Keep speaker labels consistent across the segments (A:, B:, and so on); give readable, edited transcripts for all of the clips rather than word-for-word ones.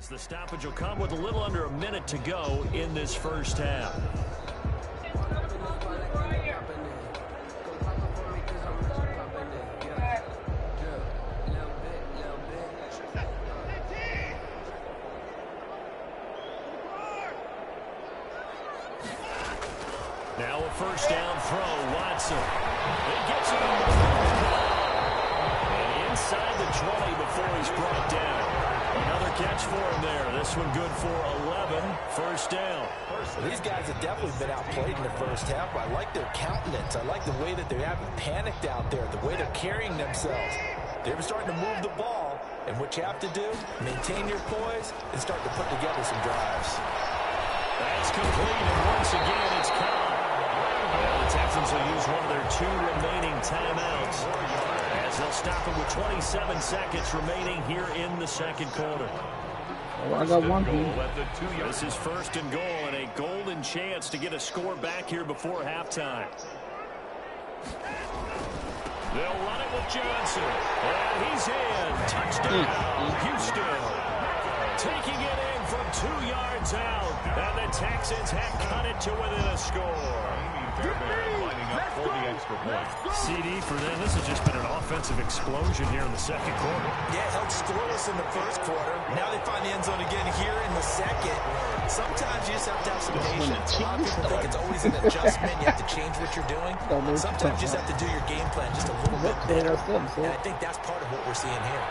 A: As the stoppage will come with a little under a minute to go in this first half. Now a first down throw, Watson. He gets it and inside the 20 before he's brought down. Another catch for him there. This one good for 11. First down.
B: Well, these guys have definitely been outplayed in the first half. I like their countenance. I like the way that they haven't panicked out there, the way they're carrying themselves. They're starting to move the ball, and what you have to do, maintain your poise and start to put together some drives.
A: That's complete, and once again, it's caught. Well, the Texans will use one of their 2 remaining timeouts as they'll stop it with 27 seconds remaining here in the second quarter.
C: Oh, I got one.
A: This is first and goal and a golden chance to get a score back here before halftime. They'll run it with Johnson. And he's in. Touchdown, Houston. Taking it in from 2 yards out. And the Texans have cut it to within a score.
D: Lining up for the extra point.
A: CD for them. This has just been an offensive explosion here in the second quarter.
B: Yeah, held scoreless in the first quarter. Now they find the end zone again here in the second. Sometimes you just have to have some patience. A lot of people think it's always an adjustment. You have to change what you're doing. Sometimes you just have to do your game plan just a little bit better. And I think that's part of what we're seeing here.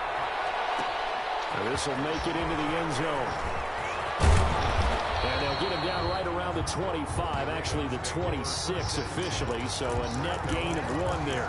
A: This will make it into the end zone. And they'll get him down right around the 25, actually the 26 officially, so a net gain of 1 there.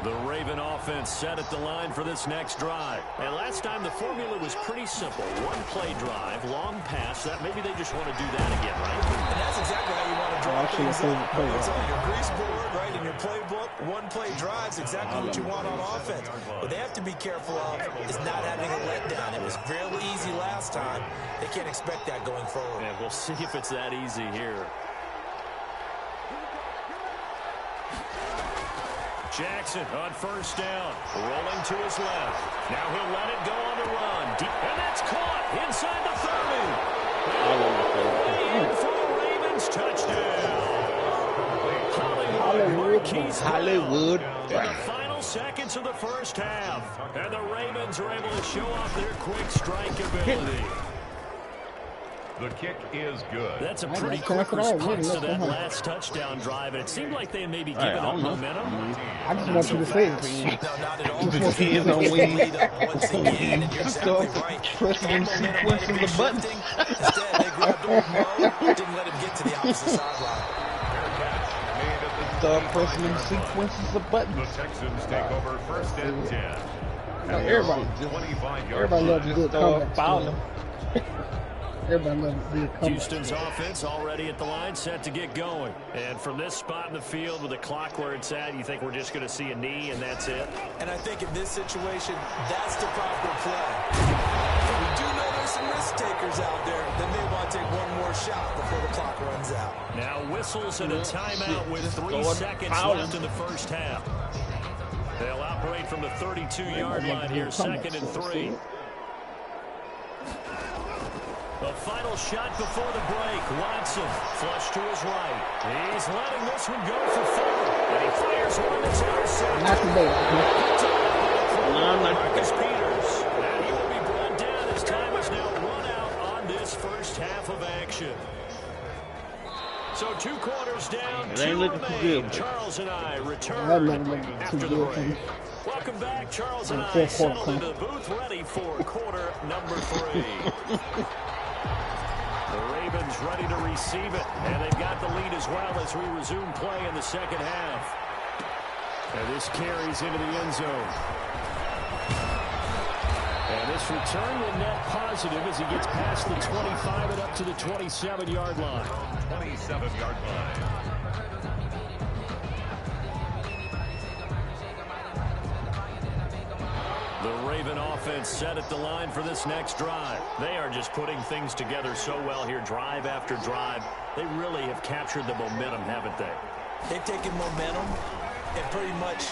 A: The Raven offense set at the line for this next drive. And last time the formula was pretty simple. 1-play drive, long pass. That maybe they just want to do that again, right?
B: And that's exactly how you want to draw things up. It's on your grease board, right, in your playbook. 1-play drive's exactly what you want on offense. What they have to be careful of is not having a letdown. It was real easy last time. They can't expect that going forward.
A: And we'll see if it's that easy here. Jackson on first down, rolling to his left. Now he'll let it go on the run. And that's caught inside the 30. For the Ravens, touchdown.
C: Hollywood.
A: In the final seconds of the first half. And the Ravens are able to show off their quick strike ability.
D: The kick is good.
A: That's a pretty quick response to that last touchdown drive, and it seemed like they may be giving up momentum.
C: I just want you to say it.
B: No, not at all.
C: Just hands on wings.
B: Once again, and you're exactly right.
C: Pressing sequencing the button.
B: Instead, they grabbed old Mo, didn't let him get to the opposite sideline.
C: Start pressing them sequences the button.
D: The Texans take over first and 10.
C: Everybody loves a good comeback.
A: Houston's offense already at the line, set to get going. And from this spot in the field with the clock where it's at, you think we're just going to see a knee and that's it?
B: And I think in this situation, that's the proper play. We do know there's some risk takers out there that may want to take one more shot before the clock runs out.
A: Now whistles and a timeout with 3 seconds left in the first half. They'll operate from the 32-yard line here, 2nd and 3. The final shot before the break. Watson, flush to his right. He's letting this one go for 4. And he fires one that's intercepted. Marcus Peters. And he will be brought down as time is now run out on this first half of action. So 2 quarters down, 2 remain. Charles and I return after the break. Welcome back. Charles and I settled into the booth, ready for quarter number 3. The Ravens ready to receive it, and they've got the lead as well as we resume play in the second half. And this carries into the end zone. And this return will net positive as he gets past the 25 and up to the 27-yard line.
D: 27-yard line.
A: The Raven offense set at the line for this next drive. They are just putting things together so well here, drive after drive. They really have captured the momentum, haven't they?
B: They've taken momentum and pretty much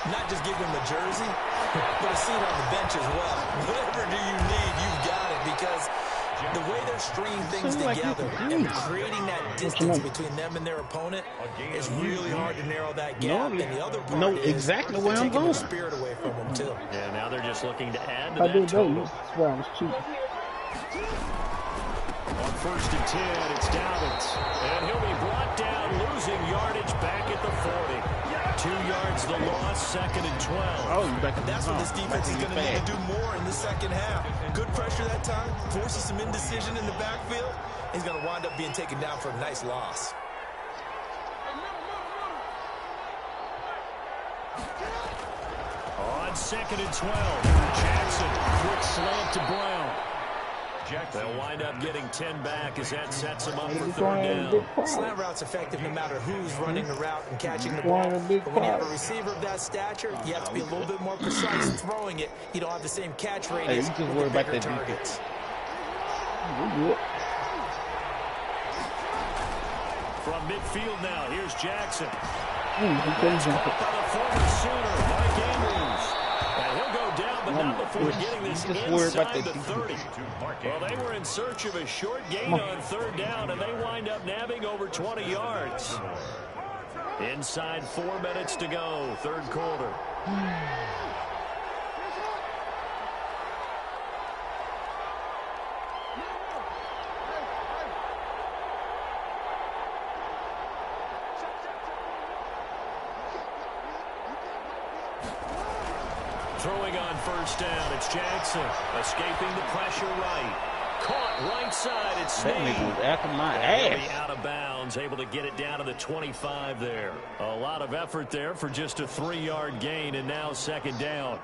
B: Not just give him a jersey, but a seat on the bench as well. Whatever do you need, you've got it, because the way they're stringing things together and creating that distance between them and their opponent is really hard to narrow that gap. And the other part is
C: exactly where I'm going.
B: The spirit away from them too.
A: Yeah, now they're just looking to add to that total.
C: That's where I was cheating.
A: On 1st and 10, it's Dobbins. And he'll be brought down, losing yardage back at the 40. 2 yards the loss, 2nd and 12.
C: Oh, you back.
B: That's what this defense is going to need to do more in the second half. Good pressure that time, forces some indecision in the backfield. He's going to wind up being taken down for a nice loss.
A: On 2nd and 12, Jackson, quick slant to Brown. They'll wind up getting 10 back as that sets them up for 3rd down.
B: Slant route's effective no matter who's running the route and catching the ball. But when you have a receiver of that stature, you have to be a little bit more precise throwing it. You don't have the same catch radius with the bigger targets.
A: From midfield now, here's Jackson.
C: He couldn't jump it.
A: By the former Sooner, Mike Andrews. And he'll go down, but not before getting this inside the 30. Well, they were in search of a short gain on 3rd down, and they wind up nabbing over 20 yards. Inside 4 minutes to go, 3rd quarter. Throwing on 1st down, it's Jackson. Escaping the pressure right. Caught right side, it's Snead.
C: That nigga was after my ass.
A: Out of bounds, able to get it down to the 25 there. A lot of effort there for just a 3-yard gain, and now 2nd down.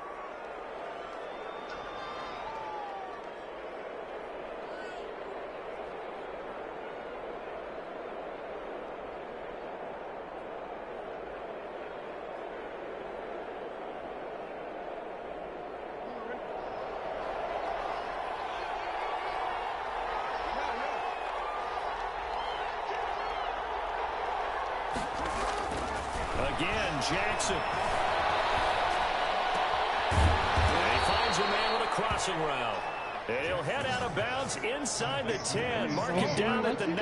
A: Again, Jackson. And he finds a man with a crossing route. And he'll head out of bounds inside the 10. Mark him down at the 9.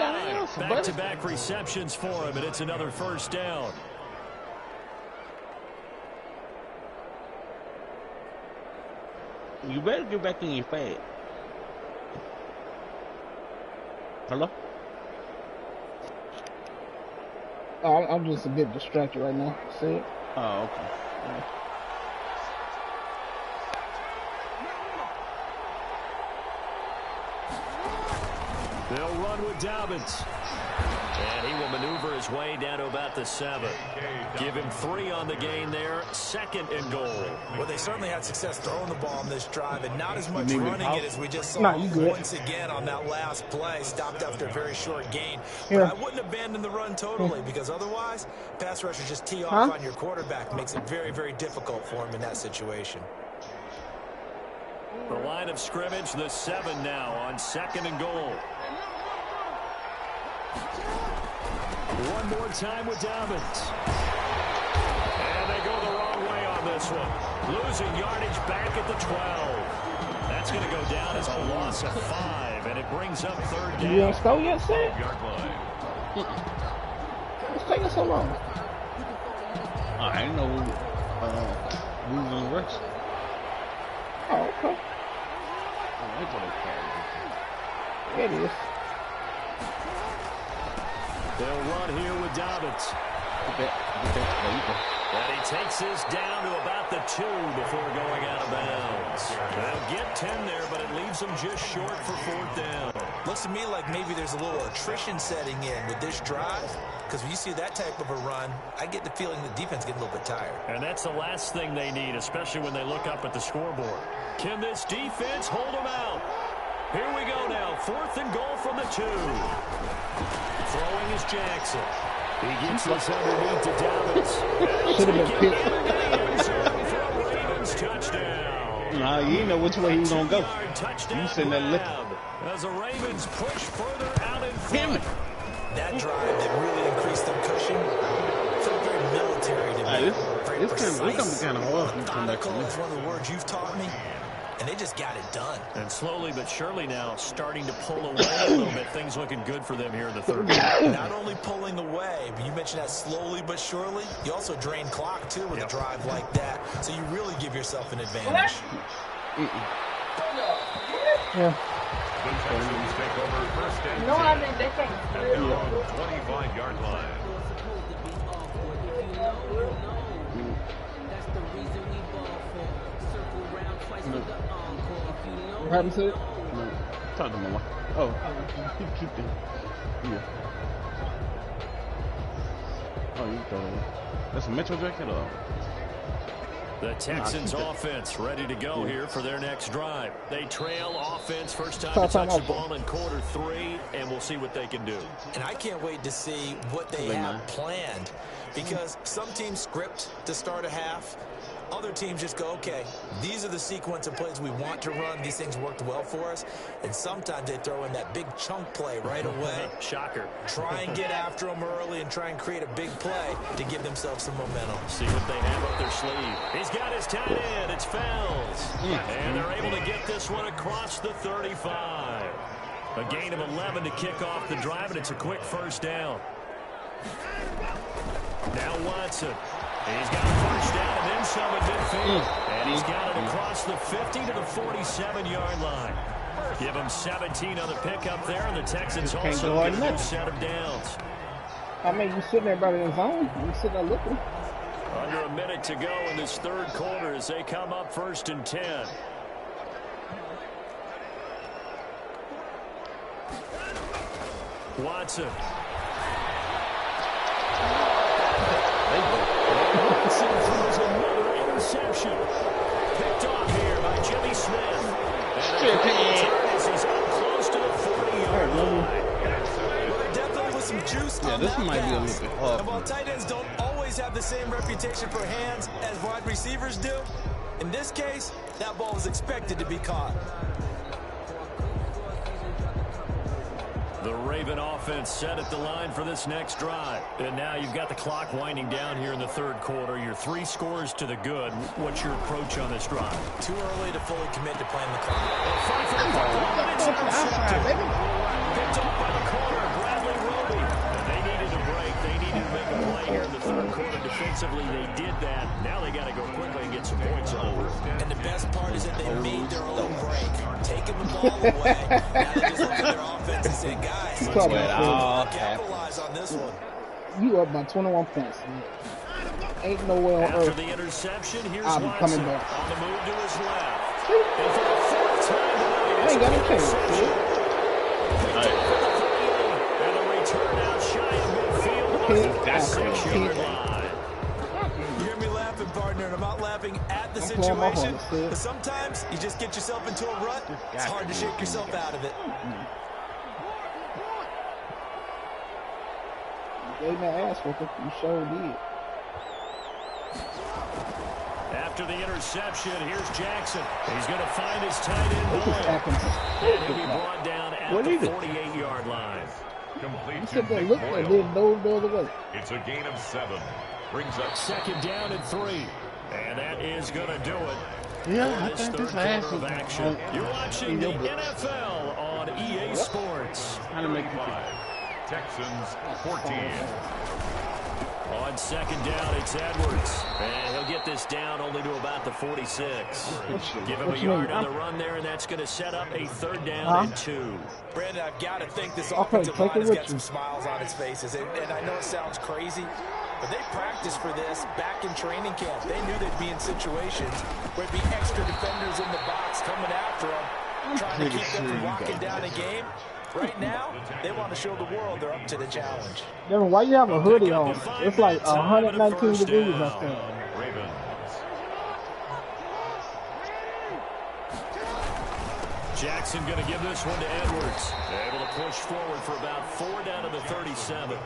A: Back-to-back receptions for him, and it's another 1st down.
C: You better get back in your fad. Hello? Oh, I'm just a bit distracted right now. See it? Oh, okay. Yeah.
A: They'll run with Dobbins. And he will maneuver his way down to about the 7. Give him 3 on the gain there. 2nd and goal.
B: Well, they certainly had success throwing the ball on this drive and not as much running it as we just saw once again on that last play. Stopped after a very short gain. But I wouldn't abandon the run totally because otherwise, pass rushers just tee off on your quarterback. Makes it very, very difficult for him in that situation.
A: The line of scrimmage, the 7 now on 2nd and goal. One more time with Dobbins. And they go the wrong way on this one. Losing yardage back at the 12. That's going to go down as a loss of 5, and it brings up 3rd down.
C: You ain't score yet, Sid? What's taking so long? I didn't know we was on the rest. Oh, okay. Oh, that's what it is.
A: They'll run here with Dobbins. And he takes this down to about the 2 before going out of bounds. They'll get 10 there, but it leaves them just short for 4th down.
B: Looks to me like maybe there's a little attrition setting in with this drive, because when you see that type of a run, I get the feeling the defense gets a little bit tired.
A: And that's the last thing they need, especially when they look up at the scoreboard. Can this defense hold them out? Here we go now, 4th and goal from the 2. Throwing is Jackson. He gets this underneath to Dobbins.
C: Should have been picked.
A: Ravens touchdown.
C: Nah, you know which way he's going to go.
A: You
C: sitting there looking.
A: As the Ravens push further out in front.
B: That drive that really increased their cushion felt very military to me. For very precise.
C: It's kind of hard.
B: Methodical is one of the words you've taught me. And they just got it done.
A: And slowly but surely now starting to pull away a little bit. Things looking good for them here in the third.
B: Not only pulling away, but you mentioned that slowly but surely. You also drain clock, too, with a drive like that. So you really give yourself an advantage.
D: The Texans take over first and 10.
E: No, I mean, they can't.
D: At their own 25-yard line.
F: What happened to it?
C: No. Talk to Mama. Oh, keep them. Yeah. Oh, you throw it. That's a Metro jacket or?
A: The Texans offense ready to go here for their next drive. They trail offense first time to touch the ball in quarter 3, and we'll see what they can do.
B: And I can't wait to see what they have planned, because some teams script to start a half. Other teams just go, okay, these are the sequence of plays we want to run. These things worked well for us. And sometimes they throw in that big chunk play right away.
A: Shocker.
B: Try and get after them early and try and create a big play to give themselves some momentum.
A: See what they have up their sleeve. He's got his tight end. It's Fells. And they're able to get this one across the 35. A gain of 11 to kick off the drive, and it's a quick first down. Now Watson. He's got a first down and then some at midfield. And he's got it across the 50 to the 47-yard line. Give him 17 on the pickup there, and the Texans also get a new set of downs.
F: I mean, you sitting there by the zone. You sitting there looking.
A: Under a minute to go in this third quarter as they come up first and 10. Watson. Watson throws another interception. Picked off here by Jimmy Smith. And he's up close to the 40-yard line.
B: Well, there definitely was some juice on
C: this
B: that
C: might be a
B: pass.
C: little bit hard.
B: And while tight ends don't always have the same reputation for hands as wide receivers do, in this case, that ball was expected to be caught.
A: The Raven offense set at the line for this next drive. And now you've got the clock winding down here in the third quarter. Your 3 scores to the good. What's your approach on this drive?
B: Too early to fully commit to playing the clock.
A: Fight for the football. It's intercepted. Picked off by the corner, Bradley Roby. And they needed a break. They needed to make a play here in the third quarter. Defensively, they did that. Now they got to go quickly and get some points on.
B: And the best part is that they made their own break. Taking the ball away. Now they just look at their offense and say, guys, let's capitalize on this one.
F: You up by 21 points. Ain't no way on
A: After
F: earth
A: the interception, here's
F: I'll be
A: Watson
F: coming back.
A: on the move to his left. And for the 4th time tonight,
F: I ain't got no chance, dude.
A: And the return out shy of midfield. That's 6-yard line.
B: You hear me laughing, partner, and I'm not laughing at the situation. But sometimes you just get yourself into a rut. It's hard to shake yourself out of it.
F: You gave me an ass whooping. You sure did.
A: After the interception, here's Jackson. He's going to find his tight end ball. And he'll be brought down at the 48-yard line.
F: You said they looked like they didn't know the other way.
D: It's a gain of 7. Brings up
A: 2nd down and 3. And that is going to do it.
C: Yeah,
A: This third quarter of action. You're watching the NFL on EA Sports.
C: How to make it
D: 5. Texans 14.
A: On 2nd down, it's Edwards. And he'll get this down only to about the 46. Give him a yard on the run there, and that's going to set up a 3rd down and 2.
B: Brandon, I've got to think this offensive line has got some smiles on its faces. And I know it sounds crazy, but they practiced for this back in training camp. They knew they'd be in situations where there'd be extra defenders in the box coming after them, trying to keep them from locking down a game. Right now, they want to show the world they're up to the challenge.
F: Devin, why you have a hoodie on? It's like 119 degrees up there.
D: Ravens.
A: Jackson going to give this one to Edwards. Able to push forward for about 4 down to the 37.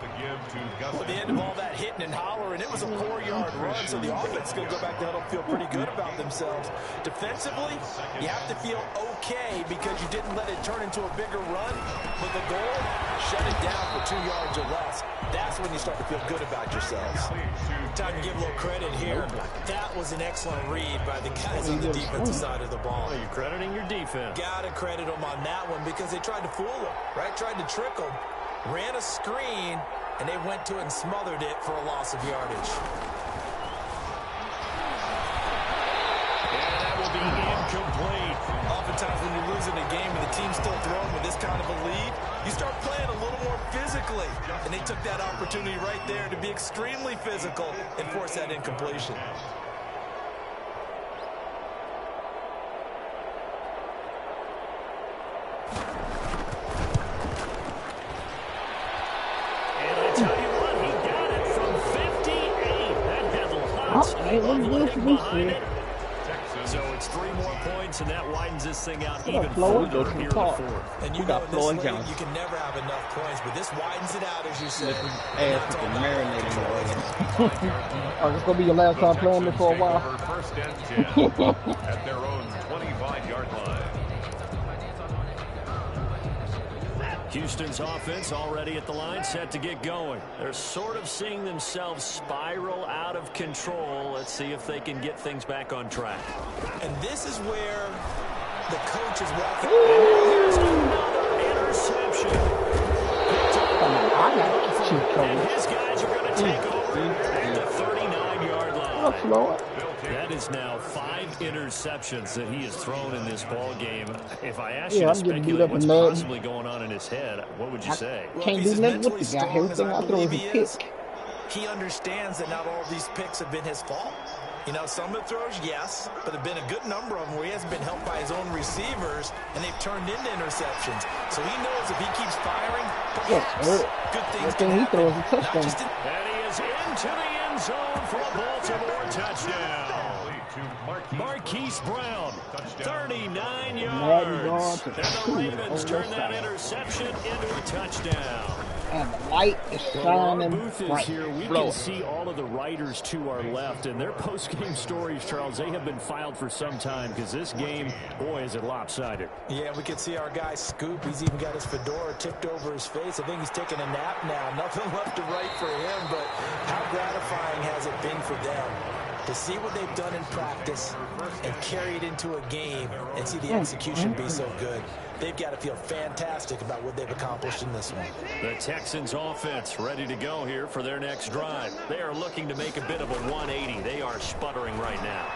B: With the end of all that hitting and hollering, it was a 4-yard run, so the offense is going to go back to huddle, feel pretty good about themselves. Defensively, you have to feel okay because you didn't let it turn into a bigger run, but the goal, shut it down for 2 yards or less. That's when you start to feel good about yourselves. Time to give a little credit here That was an excellent read by the guys on the defensive side of the ball.
A: Well, you're crediting your defense.
B: Gotta credit them on that one because they tried to fool him, right? Tried to trick him. Ran a screen, and they went to it and smothered it for a loss of yardage.
A: And that will be incomplete.
B: Oftentimes when you're losing a game and the team's still throwing with this kind of a lead, you start playing a little more physically. And they took that opportunity right there to be extremely physical and force that incompletion.
A: So it's 3 more points, and that widens this thing out even further here in the 4th.
B: And you know, in this league, you can never have enough points, but this widens it out, as you said.
C: Ass is marinating.
F: Oh, it's gonna be your last time playing this for a while.
D: First and 10 at their own 25-yard line.
A: Houston's offense already at the line, set to get going. They're sort of seeing themselves spiral out of control. Let's see if they can get things back on track.
B: And this is where the coach is walking.
A: Here's another interception. And his guys are going to take over at the 39-yard line. That is now 5 interceptions that he has thrown in this ball game. If I asked you to speculate what's possibly going on in his head, what would you say?
F: Can't do nothing with the guy. Everything I throw is a pick.
B: He understands that not all of these picks have been his fault. You know, some of the throws, yes, but there have been a good number of them where he hasn't been helped by his own receivers, and they've turned into interceptions. So he knows if he keeps firing, perhaps good things can happen.
F: He throws a touchdown.
A: And he is into the end zone for a Baltimore touchdown. Marquise Brown, 39 yards. And the Ravens turn that interception into a touchdown.
F: And the light is shining bright.
A: Here, we can see all of the writers to our left, and their post-game stories, Charles, they have been filed for some time because this game, boy, is it lopsided.
B: Yeah, we can see our guy Scoop. He's even got his fedora tipped over his face. I think he's taking a nap now. Nothing left to write for him, but how gratifying has it been for them to see what they've done in practice and carry it into a game and see the execution be so good. They've got to feel fantastic about what they've accomplished in this one.
A: The Texans offense ready to go here for their next drive. They are looking to make a bit of a 180. They are sputtering right now.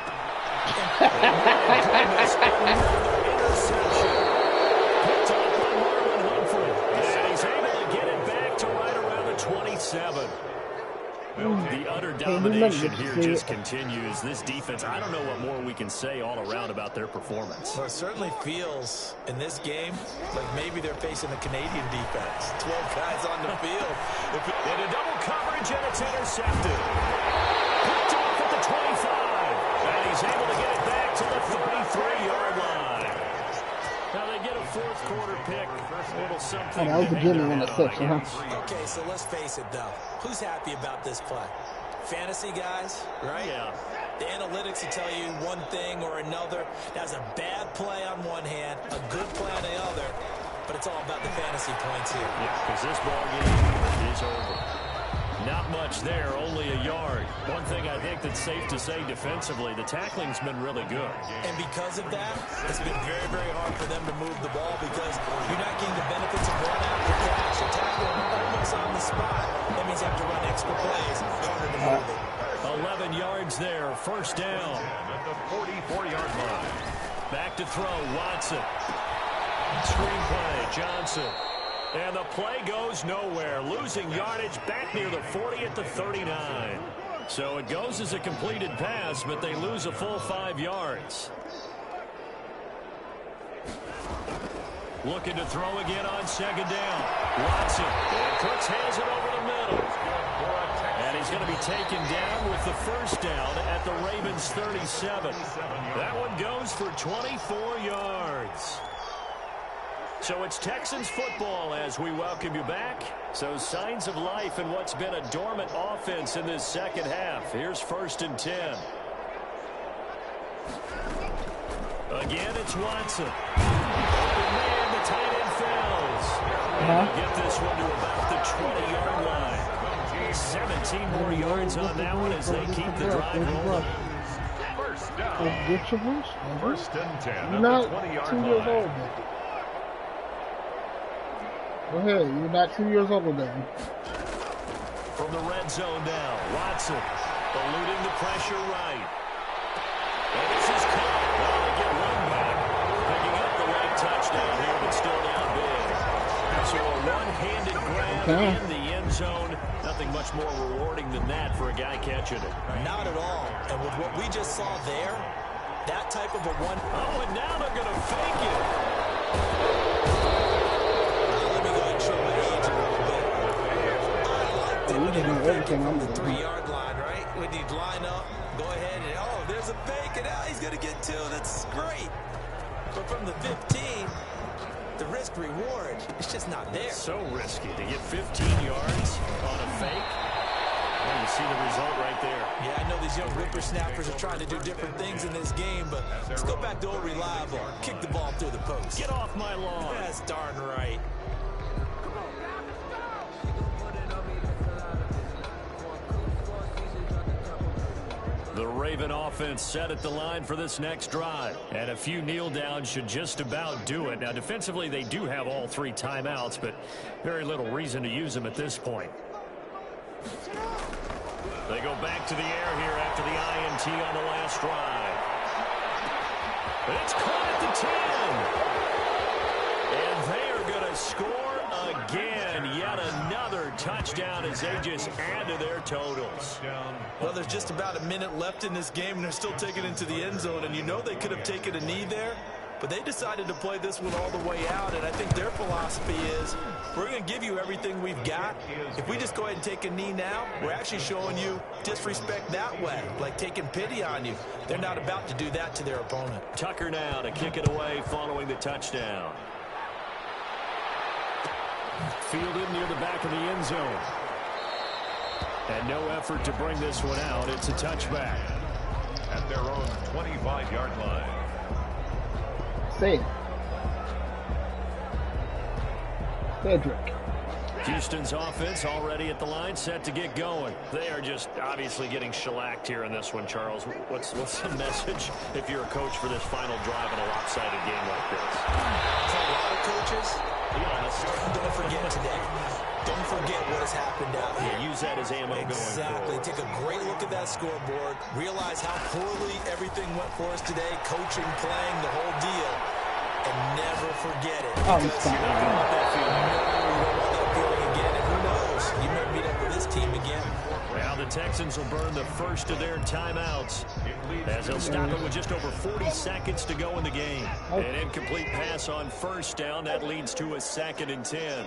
A: Interception. Picked up by Marlon Humphrey. And he's able to get it back to right around the 27. The utter domination here just continues. This defense, I don't know what more we can say all around about their performance.
B: Well, it certainly feels in this game like maybe they're facing the Canadian defense. 12 guys on the field.
A: Into double coverage, and it's intercepted. Picked off at the 25. And he's able to get it back to the 33-yard line. Now they get a 4th quarter pick. A little something.
F: That was a genuine interception, huh?
B: Okay, so let's face it, though. Who's happy about this play? Fantasy guys, right?
A: Yeah.
B: The analytics will tell you one thing or another. That's a bad play on one hand, a good play on the other, but it's all about the fantasy points here.
A: Yeah, because this ball game is over. Not much there, only a yard. One thing I think that's safe to say defensively, the tackling's been really good.
B: And because of that, it's been very, very hard for them to move the ball because you're not getting the benefits of run after catch. You're tackling almost on the spot. That means you have to run extra plays. Harder to move it.
A: 11 yards there, first down.
D: At the 44-yard line.
A: Back to throw, Watson. Screenplay, Johnson. And the play goes nowhere. Losing yardage back near the 40 at the 39. So it goes as a completed pass, but they lose a full 5 yards. Looking to throw again on second down. Watson. And Cooks has it over the middle. And he's going to be taken down with the first down at the Ravens 37. That one goes for 24 yards. So it's Texans football as we welcome you back. So signs of life in what's been a dormant offense in this second half. Here's 1st and 10. Again, it's Watson. Open man, the tight end fails. And get this one to about the 20-yard line. 17 more yards on that one as they keep the drive rolling.
D: First down. First and 10.
F: You're not 2 years old then. Go ahead. You're not 2 years old then.
A: From the red zone now, Watson eluding the pressure right. And this is caught. Well, they get one back. Picking up the late touchdown here, but still down big. So a one-handed grab in the end zone. Nothing much more rewarding than that for a guy catching it.
B: Not at all. And with what we just saw there, that type of a one.
A: Oh, and now they're going to fake it.
B: Let me go ahead and show my age a little bit. I like to fake it from the 3-yard line, right? When you line up, go ahead and, oh, there's a fake, and now he's going to get 2. That's great. But from the 15, the risk reward, it's just not there.
A: So risky to get 15 yards on a fake. Well, you see the result right there.
B: Yeah, I know these young whippersnappers are trying to do different things in this game, but let's go back to old reliable. Kick the ball through the post.
A: Get off my lawn.
B: That's darn right.
A: The Raven offense set at the line for this next drive. And a few kneel downs should just about do it. Now, defensively, they do have all 3 timeouts, but very little reason to use them at this point. They go back to the air here after the INT on the last drive. It's caught at the 10. And they are going to score again. Yet another touchdown as they just add to their totals.
B: Well, there's just about a minute left in this game, and they're still taking it into the end zone. And you know they could have taken a knee there, but they decided to play this one all the way out. And I think their philosophy is, we're going to give you everything we've got. If we just go ahead and take a knee now, we're actually showing you disrespect that way, like taking pity on you. They're not about to do that to their opponent.
A: Tucker now to kick it away following the touchdown. Fielded near the back of the end zone. And no effort to bring this one out. It's a touchback.
D: At their own 25-yard line.
F: Cedric.
A: Houston's offense already at the line, set to get going. They are just obviously getting shellacked here in this one, Charles. What's the message if you're a coach for this final drive in a lopsided game like this?
B: For a lot of coaches, be honest, don't forget today. Don't forget what has happened out here.
A: Yeah, use that as ammo going forward.
B: Exactly. Take a great look at that scoreboard. Realize how poorly everything went for us today. Coaching, playing, the whole deal. And never forget it.
F: Oh,
B: because you don't want that feeling. You don't want that feeling again. And who knows? You may meet up with this team again.
A: Now the Texans will burn the first of their timeouts as they'll stop it with just over 40 seconds to go in the game. An incomplete pass on first down. That leads to a 2nd and 10.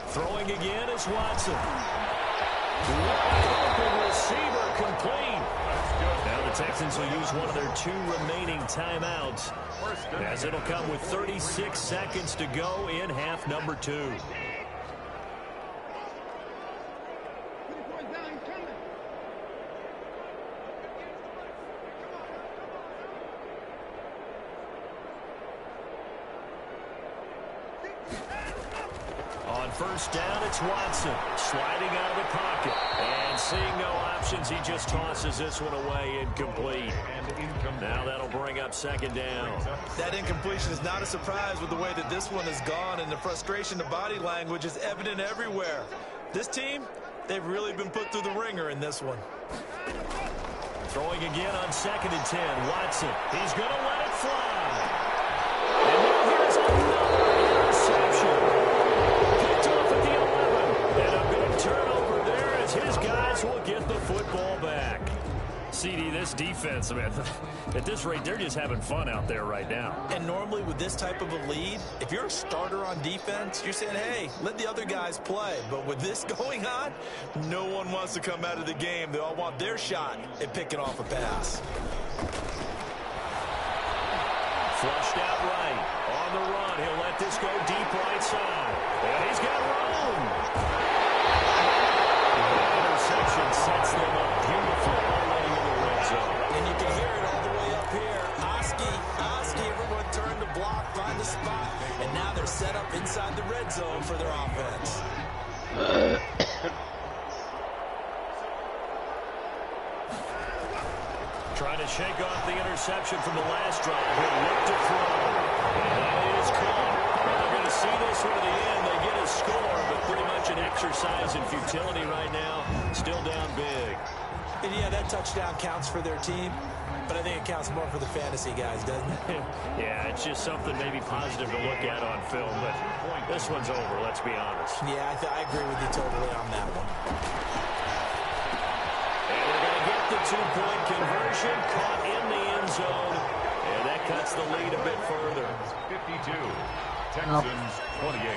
A: Throwing again is Watson. Open receiver complete. Now the Texans will use one of their 2 remaining timeouts as it'll come with 36 seconds to go in half number 2. On first down, it's Watson sliding out of the pocket. And seeing no options, he just tosses this one away incomplete. Now that'll bring up 2nd down.
B: That incompletion is not a surprise with the way that this one has gone, and the frustration, the body language is evident everywhere. This team, they've really been put through the ringer in this one.
A: Throwing again on 2nd and 10. Watson, he's going to let it fly. And now here's another interception. Turnover there as his guys will get the football back. CD, this defense, man, at this rate, they're just having fun out there right now.
B: And normally with this type of a lead, if you're a starter on defense, you're saying, hey, let the other guys play. But with this going on, no one wants to come out of the game. They all want their shot at picking off a pass.
A: Flushed out right. On the run, he'll let this go deep right side. And he's got room. Interception sets them up beautifully already in the red zone.
B: And you can hear it all the way up here. Oski, everyone turn to block, find the spot. And
A: shake off the interception from the last drive. He'll look to throw. And that is caught. Well, they're going to see this one to the end. They get a score, but pretty much an exercise in futility right now. Still down big.
B: And yeah, that touchdown counts for their team, but I think it counts more for the fantasy guys, doesn't it?
A: Yeah, it's just something maybe positive to look at on film, but this one's over, let's be honest.
B: Yeah, I agree with you totally on that one.
A: And they're going to get the two-point conversion, caught in the end zone, and that cuts the lead a bit further.
D: 52, Texans 28.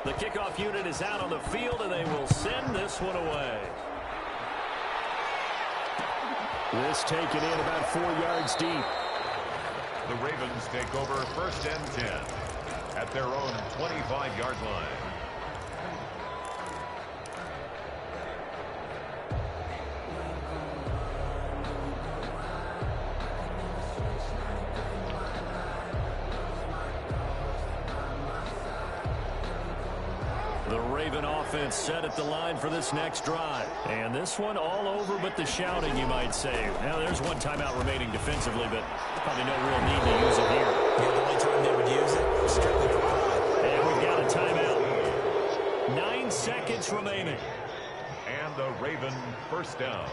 A: The kickoff unit is out on the field, and they will send this one away. This taken in about 4 yards deep.
D: The Ravens take over 1st and 10 at their own 25-yard line.
A: The Raven offense set at the line for this next drive. And this one all over but the shouting, you might say. Now, there's one timeout remaining defensively, but probably no real need to use it here.
B: Yeah, the only time they would use it was strictly for pride.
A: And we've got a timeout. 9 seconds remaining.
D: And the Raven first down.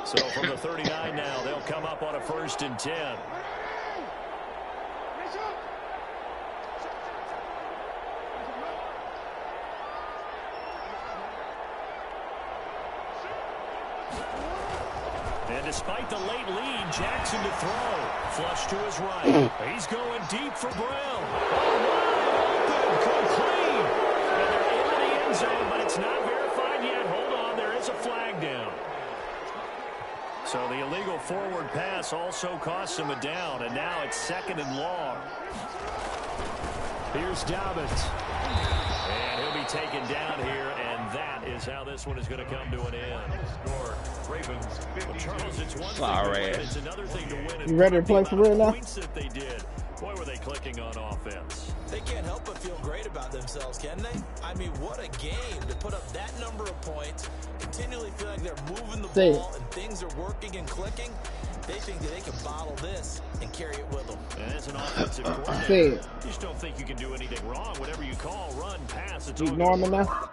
A: So from the 39 now, they'll come up on a 1st and 10. And despite the late lead, Jackson to throw. Flush to his right. He's going deep for Brown. Oh, wide open, clean. And they're into the end zone, but it's not verified yet. Hold on, there is a flag down. So the illegal forward pass also costs him a down, and now it's 2nd and long. Here's Dobbins. And he'll be taken down here, and that is how this one is going to come to an end.
D: Score, Ravens 52.
A: Charles, it's one thing to win, it's another thing to win.
F: You ready to play for real now?
A: Points that they did. Boy, were they clicking on offense.
B: They can't help but feel great about themselves, can they? I mean, what a game to put up that number of points, continually feel like they're moving the ball and things are working and clicking. They think that they can bottle this and carry it with them.
A: And as an offensive coordinator, you just don't think you can do anything wrong. Whatever you call, run, pass, it's all
F: normal now.